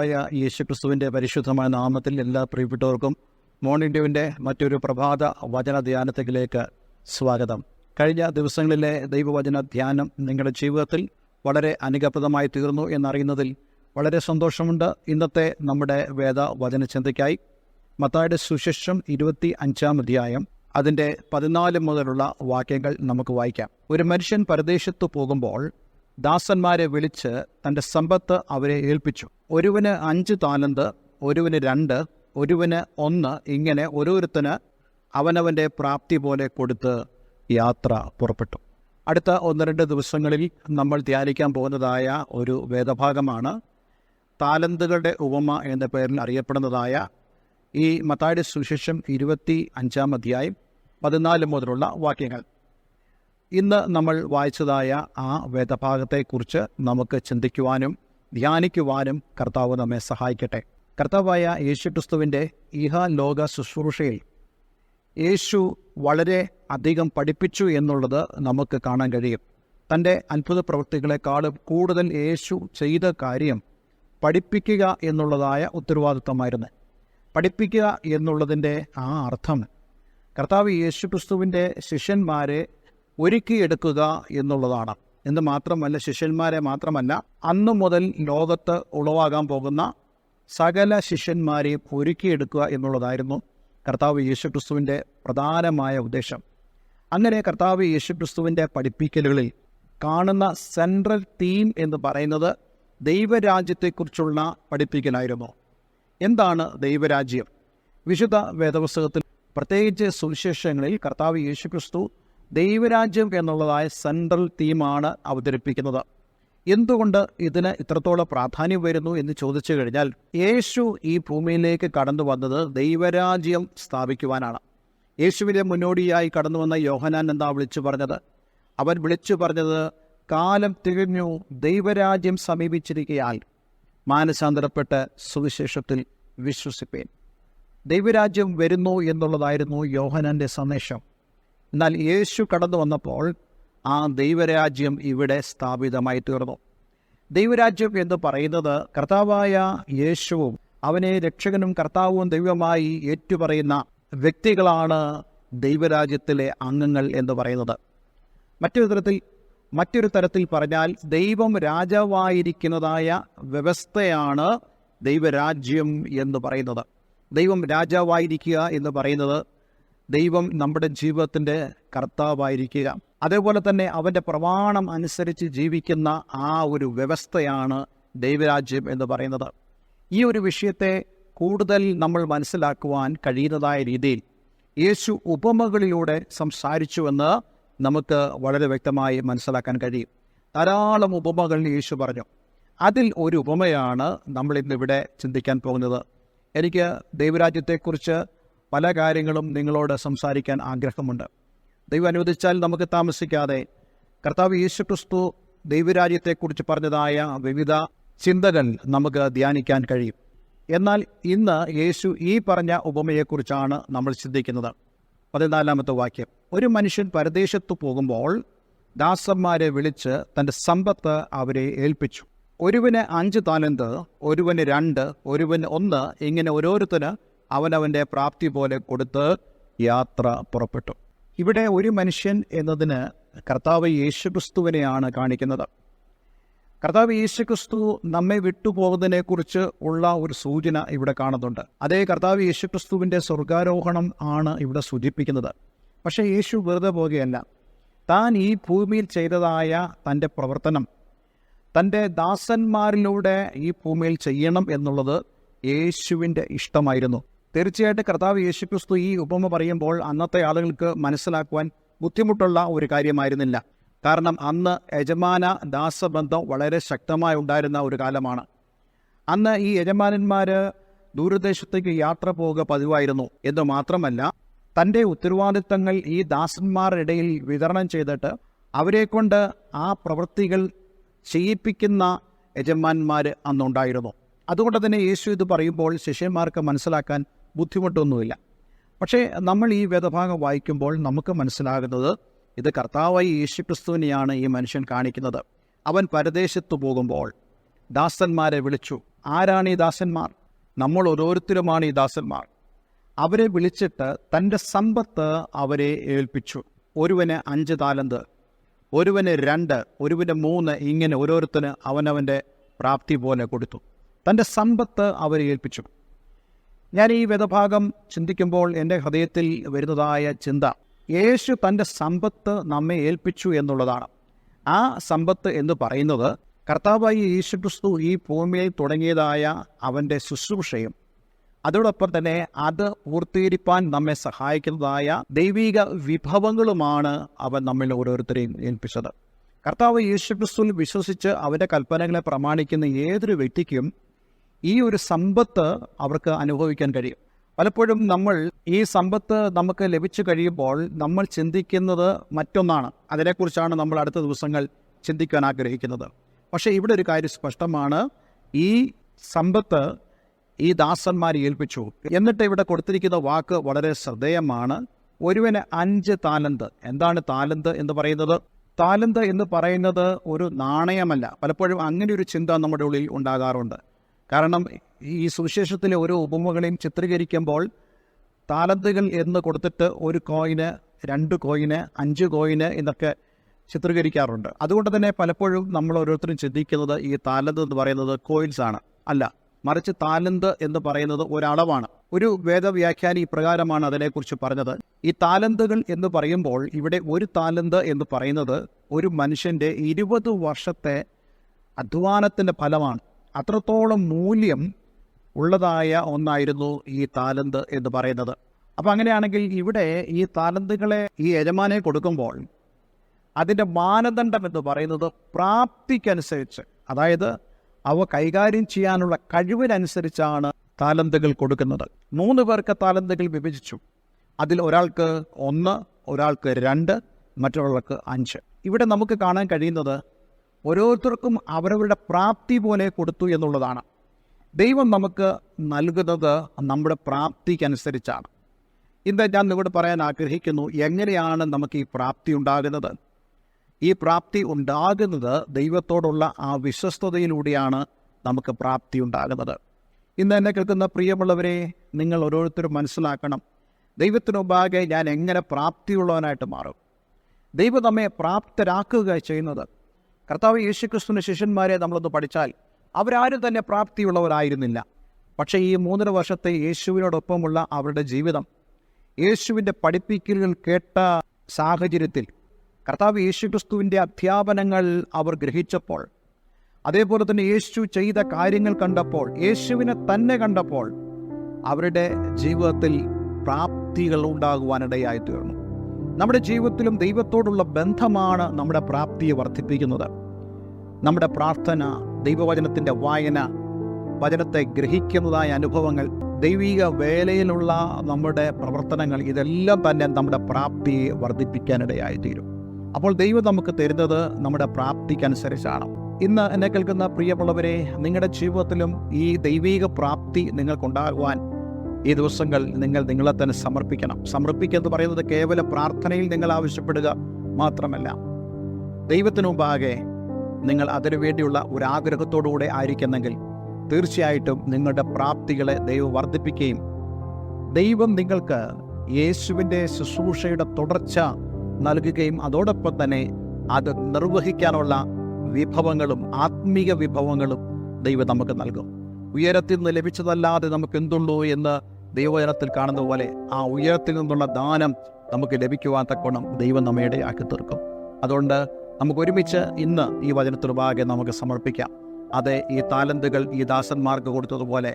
കർത്താവായ യേശുക്രിസ്തുവിൻ്റെ പരിശുദ്ധമായ നാമത്തിൽ എല്ലാ പ്രിയപ്പെട്ടവർക്കും മോർണിംഗ് ഡ്യൂവിൻ്റെ മറ്റൊരു പ്രഭാത വചന ധ്യാനത്തിലേക്ക് സ്വാഗതം. കഴിഞ്ഞ ദിവസങ്ങളിലെ ദൈവവചന ധ്യാനം നിങ്ങളുടെ ജീവിതത്തിൽ വളരെ അനുഗ്രഹപ്രദമായി തീർന്നു എന്നറിയുന്നതിൽ വളരെ സന്തോഷമുണ്ട്. ഇന്നത്തെ നമ്മുടെ വേദ വചന ചിന്തയ്ക്കായി മത്തായിയുടെ സുവിശേഷം 25 അധ്യായം അതിൻ്റെ 14 മുതലുള്ള വാക്യങ്ങൾ നമുക്ക് വായിക്കാം. ഒരു മനുഷ്യൻ പരദേശത്ത് പോകുമ്പോൾ ദാസന്മാരെ വിളിച്ച് തൻ്റെ സമ്പത്ത് അവരെ ഏൽപ്പിച്ചു. ഒരുവന് 5 താലന്ത്, ഒരുവന് 2, ഒരുവന് 1, ഇങ്ങനെ ഓരോരുത്തന് അവനവൻ്റെ പ്രാപ്തി പോലെ കൊടുത്ത് യാത്ര പുറപ്പെട്ടു. അടുത്ത 1-2 ദിവസങ്ങളിൽ നമ്മൾ ധ്യാനിക്കാൻ പോകുന്നതായ ഒരു വേദഭാഗമാണ് താലന്തുകളുടെ ഉപമ എന്ന പേരിൽ അറിയപ്പെടുന്നതായ ഈ മത്തായിയുടെ സുവിശേഷം 25 അധ്യായം 14 മുതലുള്ള വാക്യങ്ങൾ. ഇന്ന് നമ്മൾ വായിച്ചതായ ആ വേദഭാഗത്തെക്കുറിച്ച് നമുക്ക് ചിന്തിക്കുവാനും ധ്യാനിക്കുവാനും കർത്താവ് നമ്മെ സഹായിക്കട്ടെ. കർത്താവായ യേശുക്രിസ്തുവിൻ്റെ ഇഹലോക ശുശ്രൂഷയിൽ യേശു വളരെ അധികം പഠിപ്പിച്ചു എന്നുള്ളത് നമുക്ക് കാണാൻ കഴിയും. തൻ്റെ അത്ഭുത പ്രവൃത്തികളെക്കാളും കൂടുതൽ യേശു ചെയ്ത കാര്യം പഠിപ്പിക്കുക എന്നുള്ളതായ ഉത്തരവാദിത്വമായിരുന്നു. പഠിപ്പിക്കുക എന്നുള്ളതിൻ്റെ ആ അർത്ഥം കർത്താവ് യേശുക്രിസ്തുവിൻ്റെ ശിഷ്യന്മാരെ ഒരുക്കിയെടുക്കുക എന്നുള്ളതാണ്. എന്ന് മാത്രമല്ല, ശിഷ്യന്മാരെ മാത്രമല്ല, അന്നു മുതൽ ലോകത്ത് ഉളവാകാൻ പോകുന്ന സകല ശിഷ്യന്മാരെയും ഒരുക്കിയെടുക്കുക എന്നുള്ളതായിരുന്നു കർത്താവ് യേശുക്രിസ്തുവിൻ്റെ പ്രധാനമായ ഉദ്ദേശം. അങ്ങനെ കർത്താവ് യേശുക്രിസ്തുവിൻ്റെ പഠിപ്പിക്കലുകളിൽ കാണുന്ന സെൻട്രൽ തീം എന്ന് പറയുന്നത് ദൈവരാജ്യത്തെക്കുറിച്ചുള്ള പഠിപ്പിക്കലായിരുന്നു. എന്താണ് ദൈവരാജ്യം? വിശുദ്ധ വേദപുസ്തകത്തിൽ പ്രത്യേകിച്ച് സുവിശേഷങ്ങളിൽ കർത്താവ് യേശുക്രിസ്തു ദൈവരാജ്യം എന്നുള്ളതായ സെൻട്രൽ തീമാണ് അവതരിപ്പിക്കുന്നത്. എന്തുകൊണ്ട് ഇതിന് ഇത്രത്തോളം പ്രാധാന്യം വരുന്നു എന്ന് ചോദിച്ചു കഴിഞ്ഞാൽ, യേശു ഈ ഭൂമിയിലേക്ക് കടന്നു വന്നത് ദൈവരാജ്യം സ്ഥാപിക്കുവാനാണ്. യേശുവിൻ്റെ മുന്നോടിയായി കടന്നു വന്ന യോഹന്നാൻ എന്താ വിളിച്ചു പറഞ്ഞത്? അവൻ വിളിച്ചു പറഞ്ഞത്, കാലം തികഞ്ഞു, ദൈവരാജ്യം സമീപിച്ചിരിക്കയാൽ മാനസാന്തരപ്പെട്ട് സുവിശേഷത്തിൽ വിശ്വസിപ്പേൻ. ദൈവരാജ്യം വരുന്നു എന്നുള്ളതായിരുന്നു യോഹന്നാൻ്റെ സന്ദേശം. എന്നാൽ യേശു കടന്നു വന്നപ്പോൾ ആ ദൈവരാജ്യം ഇവിടെ സ്ഥാപിതമായി തീർന്നു. ദൈവരാജ്യം എന്ന് പറയുന്നത് കർത്താവായ യേശുവും അവനെ രക്ഷകനും കർത്താവും ദൈവമായി ഏറ്റുപറയുന്ന വ്യക്തികളാണ് ദൈവരാജ്യത്തിലെ അംഗങ്ങൾ എന്ന് പറയുന്നത്. മറ്റൊരു തരത്തിൽ പറഞ്ഞാൽ ദൈവം രാജാവായിരിക്കുന്നതായ വ്യവസ്ഥയാണ് ദൈവരാജ്യം എന്ന് പറയുന്നത്. ദൈവം രാജാവായിരിക്കുക എന്ന് പറയുന്നത് ദൈവം നമ്മുടെ ജീവിതത്തിൻ്റെ കർത്താവായിരിക്കുക, അതേപോലെ തന്നെ അവൻ്റെ പ്രമാണം അനുസരിച്ച് ജീവിക്കുന്ന ആ ഒരു വ്യവസ്ഥയാണ് ദൈവരാജ്യം എന്ന് പറയുന്നത്. ഈ ഒരു വിഷയത്തെ കൂടുതൽ നമ്മൾ മനസ്സിലാക്കുവാൻ കഴിയുന്നതായ രീതിയിൽ യേശു ഉപമകളിലൂടെ സംസാരിച്ചുവെന്ന് നമുക്ക് വളരെ വ്യക്തമായി മനസ്സിലാക്കാൻ കഴിയും. ധാരാളം ഉപമകൾ യേശു പറഞ്ഞു. അതിൽ ഒരു ഉപമയാണ് നമ്മൾ ഇന്നിവിടെ ചിന്തിക്കാൻ പോകുന്നത്. എനിക്ക് ദൈവരാജ്യത്തെക്കുറിച്ച് പല കാര്യങ്ങളും നിങ്ങളോട് സംസാരിക്കാൻ ആഗ്രഹമുണ്ട്. ദൈവം അനുവദിച്ചാൽ നമുക്ക് താമസിക്കാതെ കർത്താവ് യേശുക്രിസ്തു ദൈവരാജ്യത്തെക്കുറിച്ച് പറഞ്ഞതായ വിവിധ ചിന്തകൾ നമുക്ക് ധ്യാനിക്കാൻ കഴിയും. എന്നാൽ ഇന്ന് യേശു ഈ പറഞ്ഞ ഉപമയെക്കുറിച്ചാണ് നമ്മൾ ചിന്തിക്കുന്നത്. 14 വാക്യം. ഒരു മനുഷ്യൻ പരദേശത്ത് പോകുമ്പോൾ ദാസന്മാരെ വിളിച്ച് തൻ്റെ സമ്പത്ത് അവരെ ഏൽപ്പിച്ചു. ഒരുവന് 5 താലന്ത്, ഒരുവന് 2, ഒരുവന് 1, ഇങ്ങനെ ഓരോരുത്തന് അവനവൻ്റെ പ്രാപ്തി പോലെ കൊടുത്ത് യാത്ര പുറപ്പെട്ടു. ഇവിടെ ഒരു മനുഷ്യൻ എന്നതിന് കർത്താവ് യേശുക്രിസ്തുവിനെയാണ് കാണിക്കുന്നത്. കർത്താവ് യേശുക്രിസ്തു നമ്മെ വിട്ടുപോകുന്നതിനെക്കുറിച്ച് ഉള്ള ഒരു സൂചന ഇവിടെ കാണുന്നുണ്ട്. അതേ കർത്താവ് യേശുക്രിസ്തുവിൻ്റെ സ്വർഗാരോഹണം ആണ് ഇവിടെ സൂചിപ്പിക്കുന്നത്. പക്ഷേ യേശു വെറുതെ പോകുകയല്ല. താൻ ഈ ഭൂമിയിൽ ചെയ്തതായ തൻ്റെ പ്രവർത്തനം തൻ്റെ ദാസന്മാരിലൂടെ ഈ ഭൂമിയിൽ ചെയ്യണം എന്നുള്ളത് യേശുവിൻ്റെ ഇഷ്ടമായിരുന്നു. തീർച്ചയായിട്ടും കർത്താവ് യേശുക്രിസ്തു ഈ ഉപമ പറയുമ്പോൾ അന്നത്തെ ആളുകൾക്ക് മനസ്സിലാക്കുവാൻ ബുദ്ധിമുട്ടുള്ള ഒരു കാര്യമായിരുന്നില്ല. കാരണം അന്ന് യജമാന ദാസബന്ധം വളരെ ശക്തമായി ഉണ്ടായിരുന്ന ഒരു കാലമാണ്. അന്ന് ഈ യജമാനന്മാർ ദൂരദേശത്തേക്ക് യാത്ര പോവുക പതിവായിരുന്നു. എന്ന് മാത്രമല്ല, തൻ്റെ ഉത്തരവാദിത്തങ്ങൾ ഈ ദാസന്മാരുടെ ഇടയിൽ വിതരണം ചെയ്തിട്ട് അവരെക്കൊണ്ട് ആ പ്രവൃത്തികൾ ചെയ്യിപ്പിക്കുന്ന യജമാന്മാർ അന്നുണ്ടായിരുന്നു. അതുകൊണ്ട് തന്നെ യേശു ഇത് പറയുമ്പോൾ ശിഷ്യന്മാർക്ക് മനസ്സിലാക്കാൻ ബുദ്ധിമുട്ടൊന്നുമില്ല. പക്ഷേ നമ്മൾ ഈ വേദഭാഗം വായിക്കുമ്പോൾ നമുക്ക് മനസ്സിലാകുന്നത് ഇത് കർത്താവായ യേശുക്രിസ്തുവിനെയാണ് ഈ മനുഷ്യൻ കാണിക്കുന്നത്. അവൻ പരദേശത്ത് പോകുമ്പോൾ ദാസന്മാരെ വിളിച്ചു. ആരാണ് ഈ ദാസന്മാർ? നമ്മൾ ഓരോരുത്തരുമാണ് ഈ ദാസന്മാർ. അവരെ വിളിച്ചിട്ട് തൻ്റെ സമ്പത്ത് അവരെ ഏൽപ്പിച്ചു. ഒരുവന് 5 താലന്ത്, ഒരുവന് 2, ഒരുവന് 3, ഇങ്ങനെ ഓരോരുത്തന് അവനവൻ്റെ പ്രാപ്തി പോലെ കൊടുത്തു. തൻ്റെ സമ്പത്ത് അവരെ ഏൽപ്പിച്ചു. ഞാൻ ഈ വേദഭാഗം ചിന്തിക്കുമ്പോൾ എൻ്റെ ഹൃദയത്തിൽ വരുന്നതായ ചിന്ത, യേശു തൻ്റെ സമ്പത്ത് നമ്മെ ഏൽപ്പിച്ചു എന്നുള്ളതാണ്. ആ സമ്പത്ത് എന്ന് പറയുന്നത് കർത്താവായ യേശുക്രിസ്തു ഈ ഭൂമിയിൽ തുടങ്ങിയതായ അവൻ്റെ ശുശ്രൂഷയും അതോടൊപ്പം തന്നെ അത് പൂർത്തീകരിപ്പാൻ നമ്മെ സഹായിക്കുന്നതായ ദൈവിക വിഭവങ്ങളുമാണ് അവൻ നമ്മിൽ ഓരോരുത്തരെയും ഏൽപ്പിച്ചത്. കർത്താവ് യേശുക്രിസ്തുവിൽ വിശ്വസിച്ച് അവൻ്റെ കൽപ്പനകളെ പ്രമാണിക്കുന്ന ഏതൊരു വ്യക്തിക്കും ഈ ഒരു സമ്പത്ത് അവർക്ക് അനുഭവിക്കാൻ കഴിയും. പലപ്പോഴും നമ്മൾ ഈ സമ്പത്ത് നമുക്ക് ലഭിച്ചു കഴിയുമ്പോൾ നമ്മൾ ചിന്തിക്കുന്നത് മറ്റൊന്നാണ്. അതിനെക്കുറിച്ചാണ് നമ്മൾ അടുത്ത ദിവസങ്ങൾ ചിന്തിക്കാൻ ആഗ്രഹിക്കുന്നത്. പക്ഷേ ഇവിടെ ഒരു കാര്യം സ്പഷ്ടമാണ്, ഈ സമ്പത്ത് ഈ ദാസന്മാരെ ഏൽപ്പിച്ചു. എന്നിട്ട് ഇവിടെ കൊടുത്തിരിക്കുന്ന വാക്ക് വളരെ ശ്രദ്ധേയമാണ്. ഒരുവന് 5 താലന്ത്. എന്താണ് താലന്ത് എന്ന് പറയുന്നത്? താലന്ത് എന്ന് പറയുന്നത് ഒരു നാണയമല്ല. പലപ്പോഴും അങ്ങനെ ഒരു ചിന്ത നമ്മുടെ ഉള്ളിൽ ഉണ്ടാകാറുണ്ട്. കാരണം ഈ സുവിശേഷത്തിലെ ഓരോ ഉപമകളെയും ചിത്രീകരിക്കുമ്പോൾ താലന്തുകൾ എന്ന് കൊടുത്തിട്ട് 1 കോയിന്, 2 കോയിന്, 5 കോയിന് എന്നൊക്കെ ചിത്രീകരിക്കാറുണ്ട്. അതുകൊണ്ട് തന്നെ പലപ്പോഴും നമ്മൾ ഓരോരുത്തരും ചിന്തിക്കുന്നത് ഈ താലന്ത് എന്ന് പറയുന്നത് കോയിൻസ് ആണ്. അല്ല, മറിച്ച് താലന്ത് എന്ന് പറയുന്നത് ഒരളവാണ്. ഒരു വേദവ്യാഖ്യാനി ഇപ്രകാരമാണ് അതിനെക്കുറിച്ച് പറഞ്ഞത്. ഈ താലന്തുകൾ എന്ന് പറയുമ്പോൾ ഇവിടെ 1 താലന്ത് എന്ന് പറയുന്നത് ഒരു മനുഷ്യൻ്റെ 20 വർഷത്തെ അധ്വാനത്തിൻ്റെ ഫലമാണ്. അത്രത്തോളം മൂല്യം ഉള്ളതായ ഒന്നായിരുന്നു ഈ താലന്ത് എന്ന് പറയുന്നത്. അപ്പം അങ്ങനെയാണെങ്കിൽ ഇവിടെ ഈ താലന്തുകളെ ഈ യജമാനെ കൊടുക്കുമ്പോൾ അതിൻ്റെ മാനദണ്ഡം എന്ന് പറയുന്നത് പ്രാപ്തിക്കനുസരിച്ച്, അതായത് അവ കൈകാര്യം ചെയ്യാനുള്ള കഴിവിനനുസരിച്ചാണ് താലന്തുകൾ കൊടുക്കുന്നത്. 3 പേർക്ക് താലന്തുകൾ വിഭജിച്ചു. അതിൽ ഒരാൾക്ക് 1, ഒരാൾക്ക് 2, മറ്റൊരാൾക്ക് 5. ഇവിടെ നമുക്ക് കാണാൻ കഴിയുന്നത് ഓരോരുത്തർക്കും അവരവരുടെ പ്രാപ്തി പോലെ കൊടുത്തു എന്നുള്ളതാണ്. ദൈവം നമുക്ക് നൽകുന്നത് നമ്മുടെ പ്രാപ്തിക്കനുസരിച്ചാണ്. ഇന്ന് ഞാൻ നിങ്ങളോട് പറയാൻ ആഗ്രഹിക്കുന്നു, എങ്ങനെയാണ് നമുക്ക് ഈ പ്രാപ്തി ഉണ്ടാകുന്നത്? ഈ പ്രാപ്തി ഉണ്ടാകുന്നത് ദൈവത്തോടുള്ള ആ വിശ്വസ്തതയിലൂടെയാണ് നമുക്ക് പ്രാപ്തി ഉണ്ടാകുന്നത്. ഇന്ന് എന്നെ കേൾക്കുന്ന പ്രിയമുള്ളവരെ, നിങ്ങൾ ഓരോരുത്തരും മനസ്സിലാക്കണം, ദൈവത്തിന് മുമ്പാകെ ഞാൻ എങ്ങനെ പ്രാപ്തിയുള്ളവനായിട്ട് മാറും? ദൈവം നമ്മെ പ്രാപ്തരാക്കുക ചെയ്യുന്നത്. കർത്താവ് യേശുക്രിസ്തുവിൻ്റെ ശിഷ്യന്മാരെ നമ്മളൊന്ന് പഠിച്ചാൽ അവരാരും തന്നെ പ്രാപ്തിയുള്ളവരായിരുന്നില്ല. പക്ഷേ ഈ 3.5 വർഷത്തെ യേശുവിനോടൊപ്പമുള്ള അവരുടെ ജീവിതം, യേശുവിൻ്റെ പഠിപ്പിക്കലുകൾ കേട്ട സാഹചര്യത്തിൽ കർത്താവ് യേശുക്രിസ്തുവിൻ്റെ അധ്യാപനങ്ങൾ അവർ ഗ്രഹിച്ചപ്പോൾ, അതേപോലെ തന്നെ യേശു ചെയ്ത കാര്യങ്ങൾ കണ്ടപ്പോൾ, യേശുവിനെ തന്നെ കണ്ടപ്പോൾ അവരുടെ ജീവിതത്തിൽ പ്രാപ്തികൾ ഉണ്ടാകുവാനിടയായി തീർന്നു. നമ്മുടെ ജീവിതത്തിലും ദൈവത്തോടുള്ള ബന്ധമാണ് നമ്മുടെ പ്രാപ്തിയെ വർദ്ധിപ്പിക്കുന്നത്. നമ്മുടെ പ്രാർത്ഥന, ദൈവവചനത്തിൻ്റെ വായന, വചനത്തെ ഗ്രഹിക്കുന്നതായ അനുഭവങ്ങൾ, ദൈവിക വേലയിലുള്ള നമ്മുടെ പ്രവർത്തനങ്ങൾ, ഇതെല്ലാം തന്നെ നമ്മുടെ പ്രാപ്തിയെ വർദ്ധിപ്പിക്കാനിടയായി തീരും. അപ്പോൾ ദൈവം നമുക്ക് തരുന്നത് നമ്മുടെ പ്രാപ്തിക്കനുസരിച്ചാണ്. ഇന്ന് എന്നെ കേൾക്കുന്ന പ്രിയമുള്ളവരെ, നിങ്ങളുടെ ജീവിതത്തിലും ഈ ദൈവിക പ്രാപ്തി നിങ്ങൾക്കുണ്ടാകുവാൻ ഈ ദിവസങ്ങൾ നിങ്ങൾ നിങ്ങളെ തന്നെ സമർപ്പിക്കണം. സമർപ്പിക്കുക എന്ന് പറയുന്നത് കേവലം പ്രാർത്ഥനയിൽ നിങ്ങൾ ആവശ്യപ്പെടുക മാത്രമല്ല, ദൈവത്തിനു മുമ്പാകെ നിങ്ങൾ അതിനു വേണ്ടിയുള്ള ഒരു ആഗ്രഹത്തോടുകൂടെ ആയിരിക്കുന്നെങ്കിൽ തീർച്ചയായിട്ടും നിങ്ങളുടെ പ്രാപ്തികളെ ദൈവം വർദ്ധിപ്പിക്കുകയും ദൈവം നിങ്ങൾക്ക് യേശുവിൻ്റെ ശുശ്രൂഷയുടെ തുടർച്ച നൽകുകയും അതോടൊപ്പം തന്നെ അത് നിർവഹിക്കാനുള്ള വിഭവങ്ങളും ആത്മീക വിഭവങ്ങളും ദൈവം നമുക്ക് നൽകും. ഉയരത്തിൽ നിന്ന് ലഭിച്ചതല്ലാതെ നമുക്ക് എന്തുള്ളൂ എന്ന് ദൈവവചനത്തിൽ കാണുന്ന പോലെ ആ ഉയരത്തിൽ നിന്നുള്ള ദാനം നമുക്ക് ലഭിക്കുവാൻ തക്കോണം ദൈവം നമ്മെ ഇടയാക്കി തീർക്കും. അതുകൊണ്ട് നമുക്ക് ഒരുമിച്ച് ഇന്ന് ഈ വചനത്തിന് ഭാഗം നമുക്ക് സമർപ്പിക്കാം. അതെ, ഈ താലന്തുകൾ ഈ ദാസന്മാർക്ക് കൊടുത്തതുപോലെ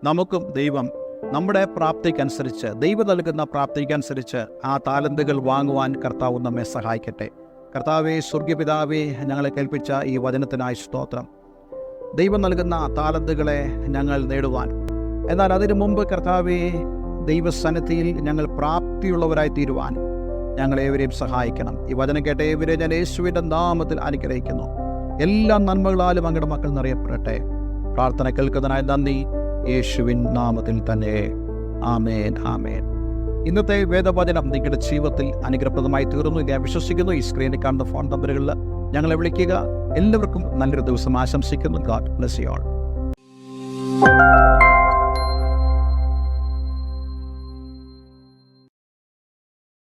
നമുക്കും ദൈവം നമ്മുടെ പ്രാപ്തിക്കനുസരിച്ച്, ദൈവം നൽകുന്ന പ്രാപ്തിക്കനുസരിച്ച് ആ താലന്തുകൾ വാങ്ങുവാൻ കർത്താവ് നമ്മെ സഹായിക്കട്ടെ. കർത്താവേ, സ്വർഗ്ഗപിതാവേ, ഞങ്ങളെ കേൾപ്പിച്ച ഈ വചനത്തിനായി സ്തോത്രം. ദൈവം നൽകുന്ന താലന്തുകളെ ഞങ്ങൾ നേടുവാൻ, എന്നാൽ അതിനു മുമ്പ് കർത്താവേ, ദൈവസന്നിധിയിൽ ഞങ്ങൾ പ്രാപ്തിയുള്ളവരായി തീരുവാൻ ഞങ്ങളേവരെയും സഹായിക്കണം. ഈ വചനം കേട്ട ഏവരെ ഞാൻ യേശുവിൻ്റെ നാമത്തിൽ അനുഗ്രഹിക്കുന്നു. എല്ലാ നന്മകളാലും അങ്ങയുടെ മക്കൾ നിറയപ്പെടട്ടെ. പ്രാർത്ഥന കേൾക്കുന്നതിനായി നന്ദി, യേശുവിൻ നാമത്തിൽ തന്നെ. ആമേൻ, ആമേൻ. ഇന്നത്തെ വേദവചനം നിങ്ങളുടെ ജീവിതത്തിൽ അനുഗ്രഹപ്രദമായി തീർന്നു ഞാൻ വിശ്വസിക്കുന്നു. ഈ സ്ക്രീനിൽ കാണുന്ന ഫോൺ നമ്പറുകളിൽ ഞങ്ങളെ വിളിക്കുക. എല്ലാവർക്കും നല്ലൊരു ദിവസം ആശംസിക്കുന്നു. God bless you all. നന്ദി.